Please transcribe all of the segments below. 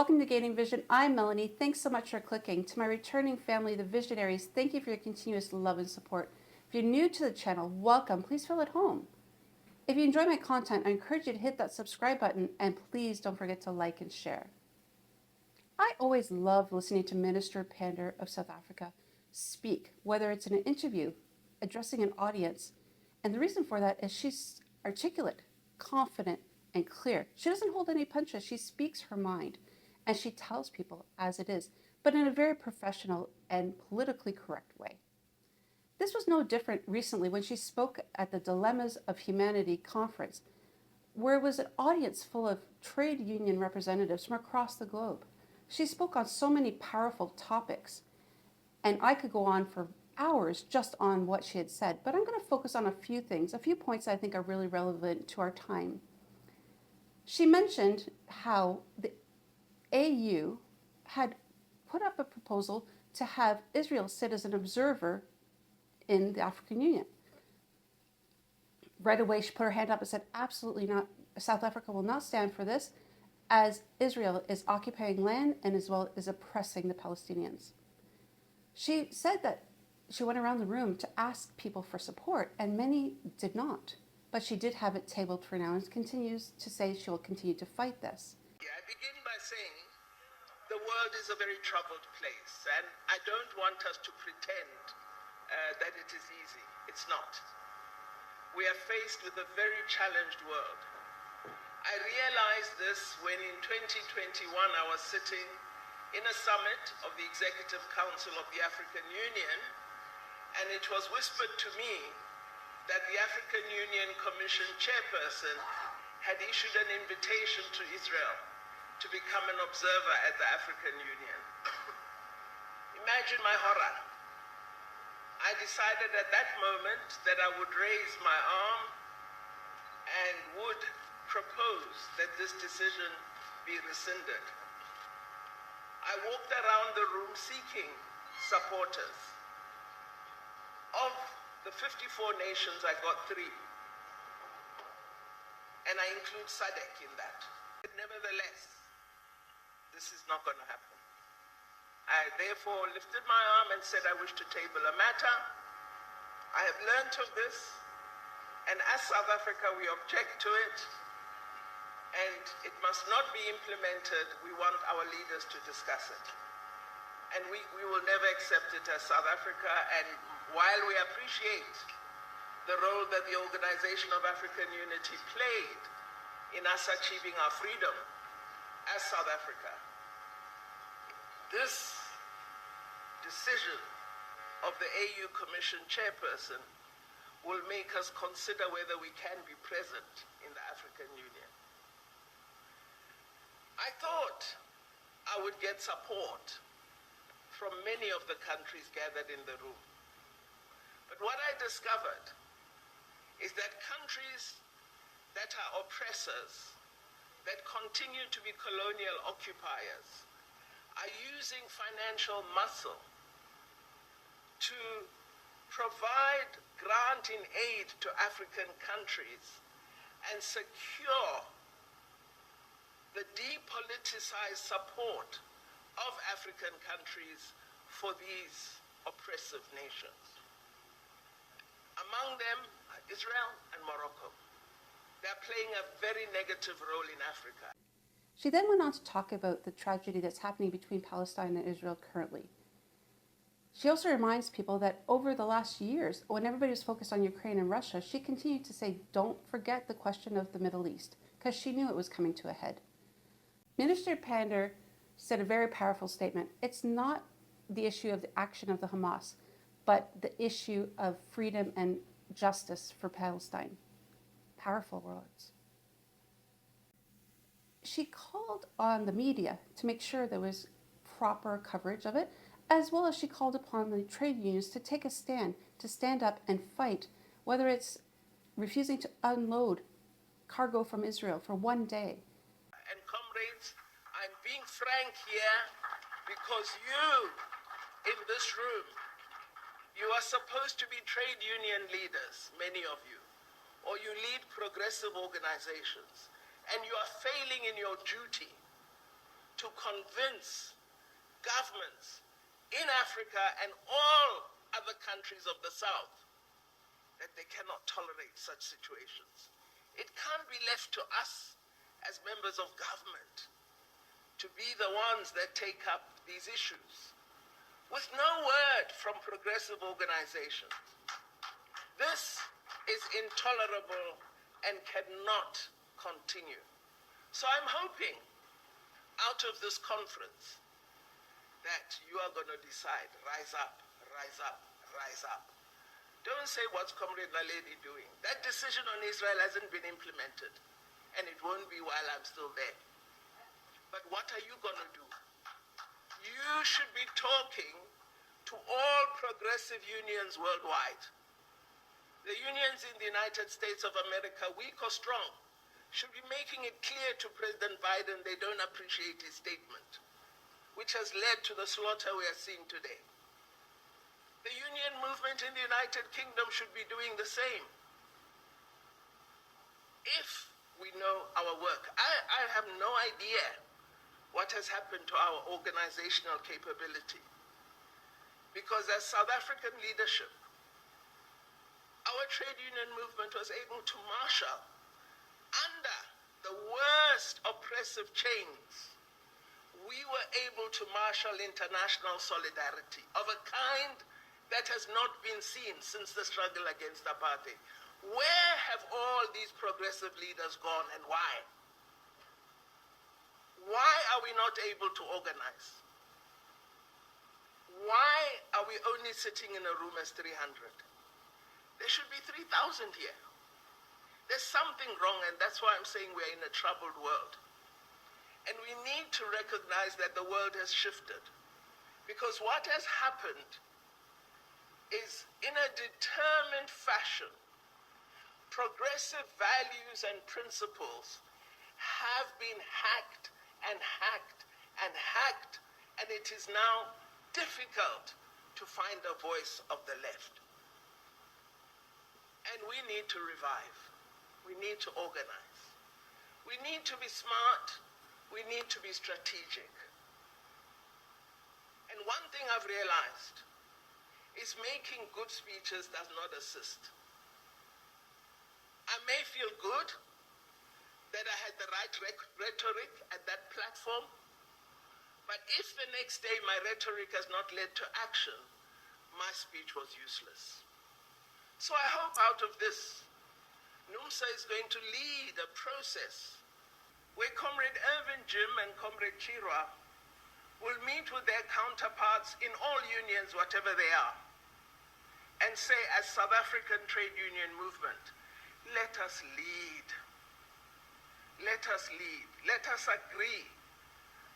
Welcome to Gaining Vision. I'm Melanie. Thanks so much for clicking. To my returning family, the Visionaries, thank you for your continuous love and support. If you're new to the channel, welcome. Please feel at home. If you enjoy my content, I encourage you to hit that subscribe button and please don't forget to like and share. I always love listening to Minister Pandor of South Africa speak, whether it's in an interview, addressing an audience. And the reason for that is she's articulate, confident, and clear. She doesn't hold any punches. She speaks her mind and she tells people as it is, but in a very professional and politically correct way. This was no different recently when she spoke at the Dilemmas of Humanity conference, where it was an audience full of trade union representatives from across the globe. She spoke on so many powerful topics, and I could go on for hours just on what she had said, but I'm going to focus on a few things, a few points that I think are really relevant to our time. She mentioned how the AU had put up a proposal to have Israel sit as an observer in the African Union. Right away, she put her hand up and said, absolutely not. South Africa will not stand for this, as Israel is occupying land and as well as oppressing the Palestinians. She said that she went around the room to ask people for support, and many did not. But she did have it tabled for now and continues to say she will continue to fight this. I begin by saying the world is a very troubled place, and I don't want us to pretend that it is easy. It's not. We are faced with a very challenged world. I realized this when in 2021 I was sitting in a summit of the Executive Council of the African Union, and it was whispered to me that the African Union Commission chairperson had issued an invitation to Israel to become an observer at the African Union. Imagine my horror. I decided at that moment that I would raise my arm and would propose that this decision be rescinded. I walked around the room seeking supporters. Of the 54 nations, I got 3. And I include SADC in that. But nevertheless, this is not going to happen. I therefore lifted my arm and said I wish to table a matter. I have learnt of this, and as South Africa, we object to it, and it must not be implemented. We want our leaders to discuss it. And we will never accept it as South Africa, and while we appreciate the role that the Organization of African Unity played in us achieving our freedom as South Africa, this decision of the AU Commission chairperson will make us consider whether we can be present in the African Union. I thought I would get support from many of the countries gathered in the room. But what I discovered is that countries that are oppressors, that continue to be colonial occupiers, are using financial muscle to provide grant in aid to African countries and secure the depoliticized support of African countries for these oppressive nations. Among them are Israel and Morocco. They're playing a very negative role in Africa. She then went on to talk about the tragedy that's happening between Palestine and Israel currently. She also reminds people that over the last years, when everybody was focused on Ukraine and Russia, she continued to say, don't forget the question of the Middle East, because she knew it was coming to a head. Minister Pandor said a very powerful statement. It's not the issue of the action of the Hamas, but the issue of freedom and justice for Palestine. Powerful words. She called on the media to make sure there was proper coverage of it, as well as she called upon the trade unions to take a stand, to stand up and fight, whether it's refusing to unload cargo from Israel for one day. And comrades, I'm being frank here because you, in this room, you are supposed to be trade union leaders, many of you, or you lead progressive organizations, and you are failing in your duty to convince governments in Africa and all other countries of the South that they cannot tolerate such situations. It can't be left to us as members of government to be the ones that take up these issues with no word from progressive organizations. This is intolerable and cannot continue. So I'm hoping out of this conference that you are going to decide, rise up, rise up, rise up. Don't say what's Comrade Melanie doing. That decision on Israel hasn't been implemented, and it won't be while I'm still there. But what are you going to do? You should be talking to all progressive unions worldwide. The unions in the United States of America, weak or strong, should be making it clear to President Biden they don't appreciate his statement, which has led to the slaughter we are seeing today. The union movement in the United Kingdom should be doing the same. If we know our work, I have no idea what has happened to our organizational capability. Because as South African leadership, our trade union movement was able to marshal under the worst oppressive chains. We were able to marshal international solidarity of a kind that has not been seen since the struggle against apartheid. Where have all these progressive leaders gone and why? Why are we not able to organize? Why are we only sitting in a room as 300? There should be 3,000 here. There's something wrong, and that's why I'm saying we're in a troubled world. And we need to recognize that the world has shifted. Because what has happened is, in a determined fashion, progressive values and principles have been hacked and hacked and hacked, and it is now difficult to find a voice of the left. And we need to revive. We need to organize. We need to be smart. We need to be strategic. And one thing I've realized is making good speeches does not assist. I may feel good that I had the right rhetoric at that platform, but if the next day my rhetoric has not led to action, my speech was useless. So I hope out of this, NUMSA is going to lead a process where Comrade Irvin Jim and Comrade Chirwa will meet with their counterparts in all unions, whatever they are, and say, as South African trade union movement, let us lead. Let us lead. Let us agree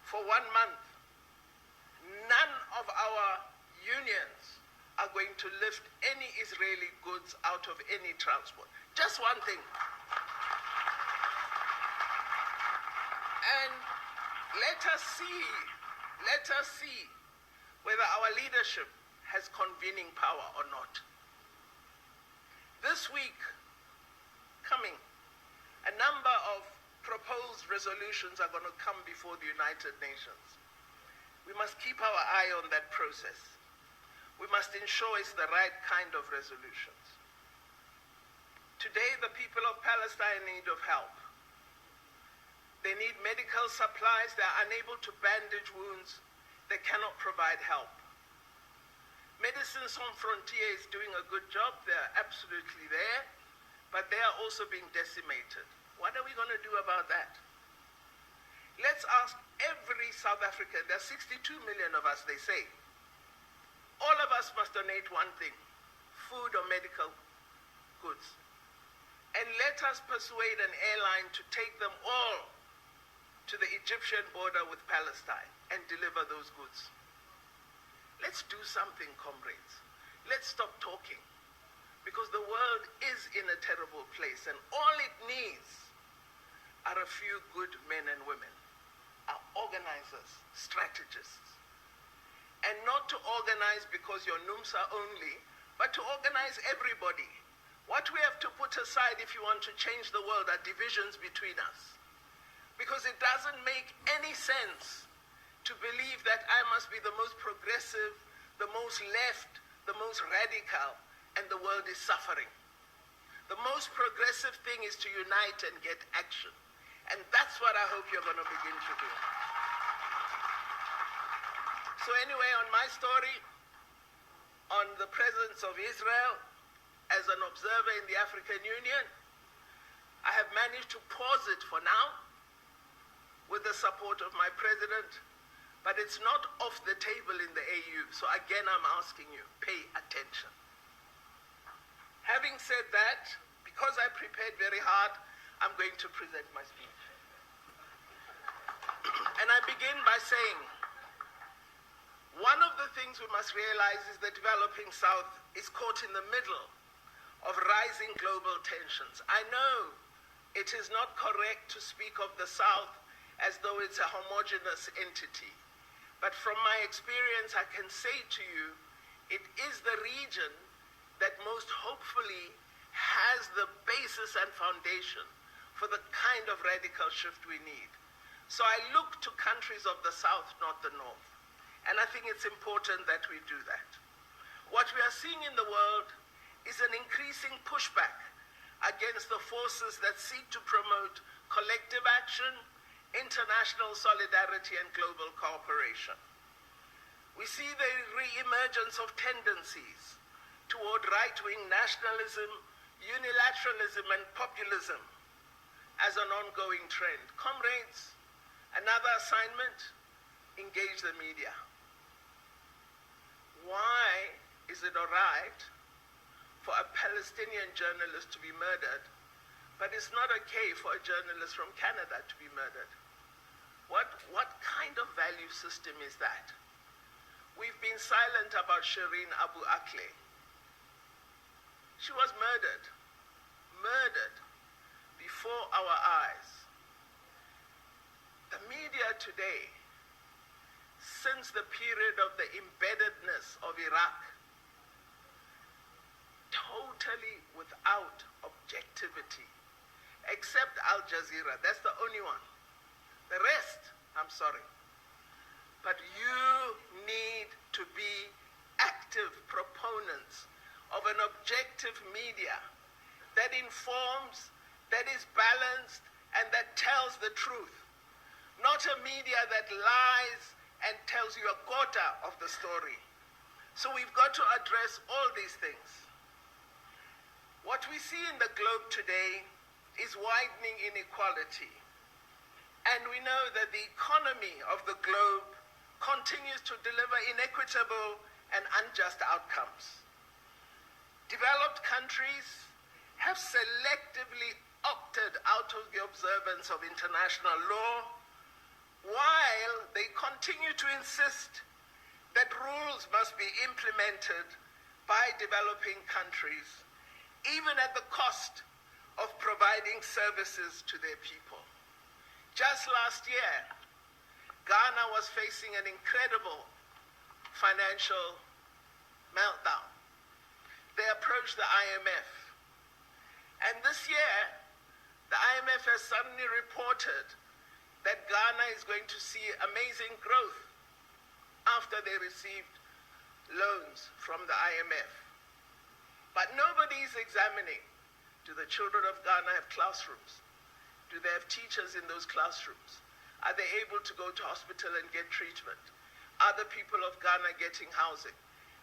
for 1 month. None of our unions are going to lift any Israeli goods out of any transport. Just one thing. And let us see whether our leadership has convening power or not. This week coming, a number of proposed resolutions are going to come before the United Nations. We must keep our eye on that process. We must ensure it's the right kind of resolutions. Today, the people of Palestine need of help. They need medical supplies. They're unable to bandage wounds. They cannot provide help. Médecins Sans Frontières is doing a good job. They're absolutely there, but they are also being decimated. What are we going to do about that? Let's ask every South African. There are 62 million of us, they say. All of us must donate one thing: food or medical goods. And let us persuade an airline to take them all to the Egyptian border with Palestine and deliver those goods. Let's do something, comrades. Let's stop talking, because the world is in a terrible place, and all it needs are a few good men and women, are organizers, strategists. And not to organize because you're NUMSA only, but to organize everybody. What we have to put aside if you want to change the world are divisions between us. Because it doesn't make any sense to believe that I must be the most progressive, the most left, the most radical, and the world is suffering. The most progressive thing is to unite and get action. And that's what I hope you're going to begin to do. So anyway, on my story, on the presence of Israel as an observer in the African Union, I have managed to pause it for now with the support of my president, but it's not off the table in the AU. So again, I'm asking you, pay attention. Having said that, because I prepared very hard, I'm going to present my speech. And I begin by saying, one of the things we must realize is the developing South is caught in the middle of rising global tensions. I know it is not correct to speak of the South as though it's a homogeneous entity. But from my experience, I can say to you, it is the region that most hopefully has the basis and foundation for the kind of radical shift we need. So I look to countries of the South, not the North. And I think it's important that we do that. What we are seeing in the world is an increasing pushback against the forces that seek to promote collective action, international solidarity, and global cooperation. We see the re-emergence of tendencies toward right-wing nationalism, unilateralism, and populism as an ongoing trend. Comrades, another assignment, engage the media. Why is it all right for a Palestinian journalist to be murdered, but it's not okay for a journalist from Canada to be murdered? What kind of value system is that? We've been silent about Shireen Abu Akleh. She was murdered before our eyes. The media today, since the period of the embeddedness of Iraq, totally without objectivity, except Al Jazeera. That's the only one. The rest, I'm sorry. But you need to be active proponents of an objective media that informs, that is balanced, and that tells the truth. Not a media that lies and tells you a quarter of the story. So we've got to address all these things. What we see in the globe today is widening inequality. And we know that the economy of the globe continues to deliver inequitable and unjust outcomes. Developed countries have selectively opted out of the observance of international law, while they continue to insist that rules must be implemented by developing countries, even at the cost of providing services to their people. Just last year, Ghana was facing an incredible financial meltdown. They approached the IMF. And this year, the IMF has suddenly reported that Ghana is going to see amazing growth after they received loans from the IMF. But nobody is examining, do the children of Ghana have classrooms? Do they have teachers in those classrooms? Are they able to go to hospital and get treatment? Are the people of Ghana getting housing?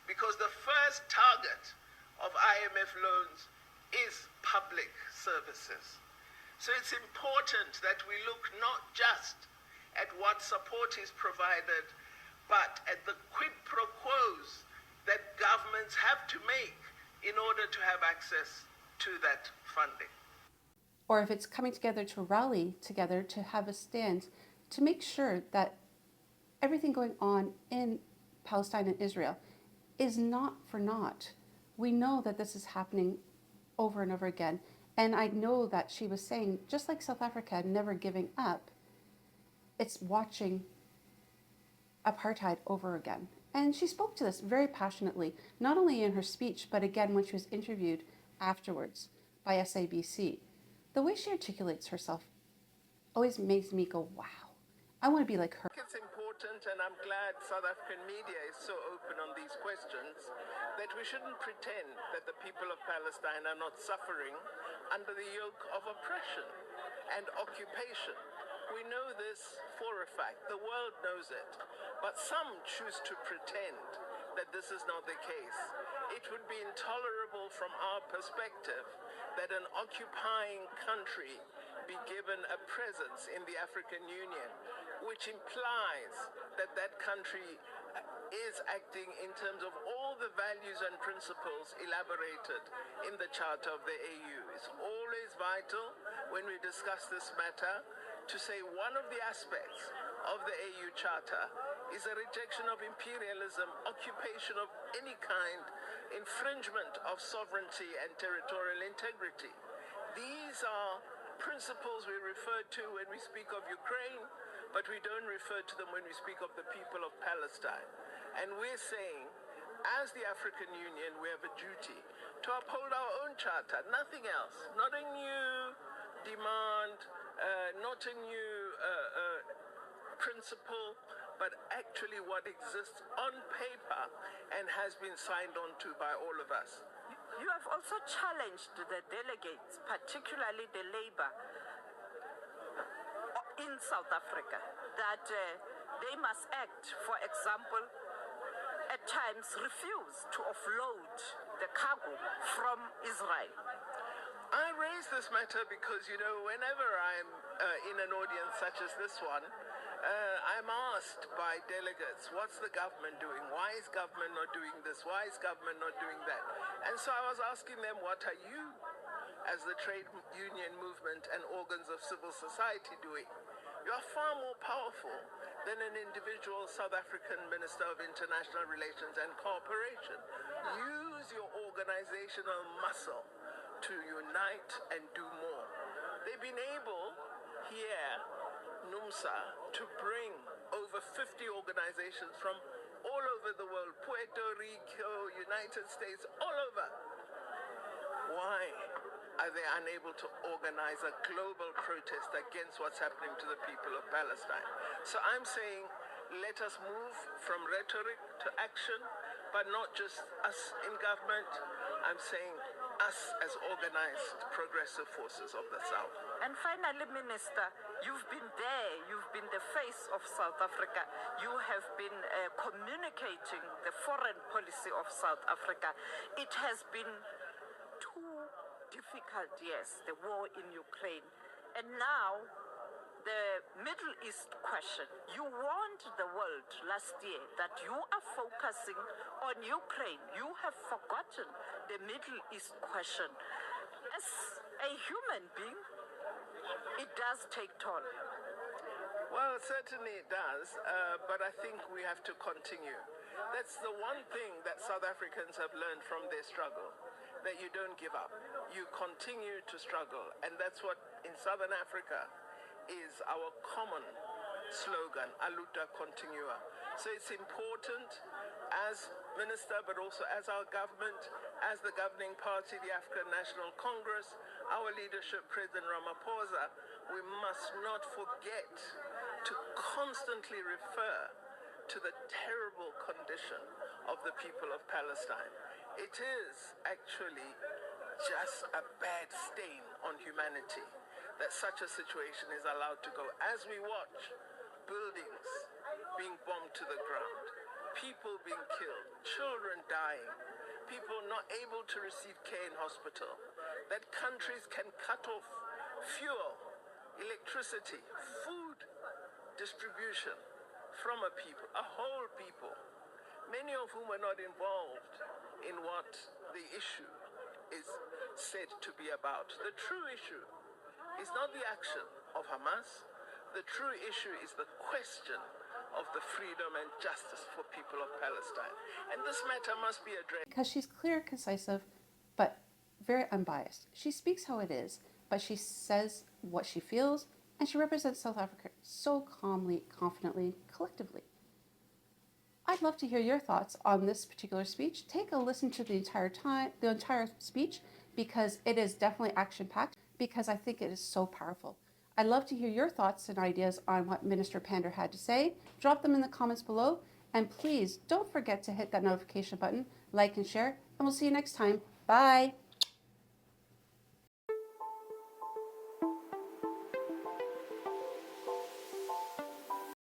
Because the first target of IMF loans is public services. So it's important that we look not just at what support is provided, but at the quid pro quos that governments have to make in order to have access to that funding. Or if it's coming together to rally together, to have a stand, to make sure that everything going on in Palestine and Israel is not for naught. We know that this is happening over and over again. And I know that she was saying, just like South Africa, never giving up, it's watching apartheid over again. And she spoke to this very passionately, not only in her speech, but again when she was interviewed afterwards by SABC. The way she articulates herself always makes me go, wow, I want to be like her. It's important important, and I'm glad South African media is so open on these questions, that we shouldn't pretend that the people of Palestine are not suffering under the yoke of oppression and occupation. We know this for a fact. The world knows it. But some choose to pretend that this is not the case. It would be intolerable from our perspective that an occupying country be given a presence in the African Union, which implies that that country is acting in terms of all the values and principles elaborated in the Charter of the AU. It's always vital when we discuss this matter to say one of the aspects of the AU Charter is a rejection of imperialism, occupation of any kind, infringement of sovereignty and territorial integrity. These are principles we refer to when we speak of Ukraine, but we don't refer to them when we speak of the people of Palestine. And we're saying, as the African Union, we have a duty to uphold our own charter, nothing else, not a new demand, not a new principle, but actually what exists on paper and has been signed on to by all of us. You have also challenged the delegates, particularly the Labour in South Africa, that they must act, for example, at times refuse to offload the cargo from Israel. I raise this matter because, whenever I'm in an audience such as this one, I'm asked by delegates, what's the government doing? Why is government not doing this? Why is government not doing that? And so I was asking them, what are you, as the trade union movement and organs of civil society, doing? You are far more powerful than an individual South African Minister of International Relations and Cooperation. Use your organizational muscle to unite and do more. They've been able here, NUMSA, to bring over 50 organizations from all over the world, Puerto Rico, United States, all over. Why are they unable to organize a global protest against what's happening to the people of Palestine? So I'm saying, let us move from rhetoric to action, but not just us in government. I'm saying us as organized progressive forces of the South. And finally, Minister, you've been there, you've been the face of South Africa. You have been communicating the foreign policy of South Africa. It has been 2 difficult years, the war in Ukraine, and now the Middle East question. You warned the world last year that you are focusing on Ukraine. You have forgotten the Middle East question. As a human being, it does take toll. Well, certainly it does, but I think we have to continue. That's the one thing that South Africans have learned from their struggle, that you don't give up. You continue to struggle, and that's what in Southern Africa is our common slogan, A Luta Continua. So it's important as minister, but also as our government, as the governing party, the African National Congress, our leadership, President Ramaphosa, we must not forget to constantly refer to the terrible condition of the people of Palestine. It is actually just a bad stain on humanity that such a situation is allowed to go. As we watch buildings being bombed to the ground, people being killed, children dying, people not able to receive care in hospital, that countries can cut off fuel, electricity, food distribution from a people, a whole people, many of whom are not involved in what the issue is said to be about. The true issue is not the action of Hamas. The true issue is the question of the freedom and justice for people of Palestine. And this matter must be addressed. Because she's clear, concisive, but very unbiased. She speaks how it is, but she says what she feels, and she represents South Africa so calmly, confidently, collectively. I'd love to hear your thoughts on this particular speech. Take a listen to the entire speech, because it is definitely action-packed, because I think it is so powerful. I'd love to hear your thoughts and ideas on what Minister Pandor had to say. Drop them in the comments below. And please don't forget to hit that notification button, like and share, and we'll see you next time. Bye.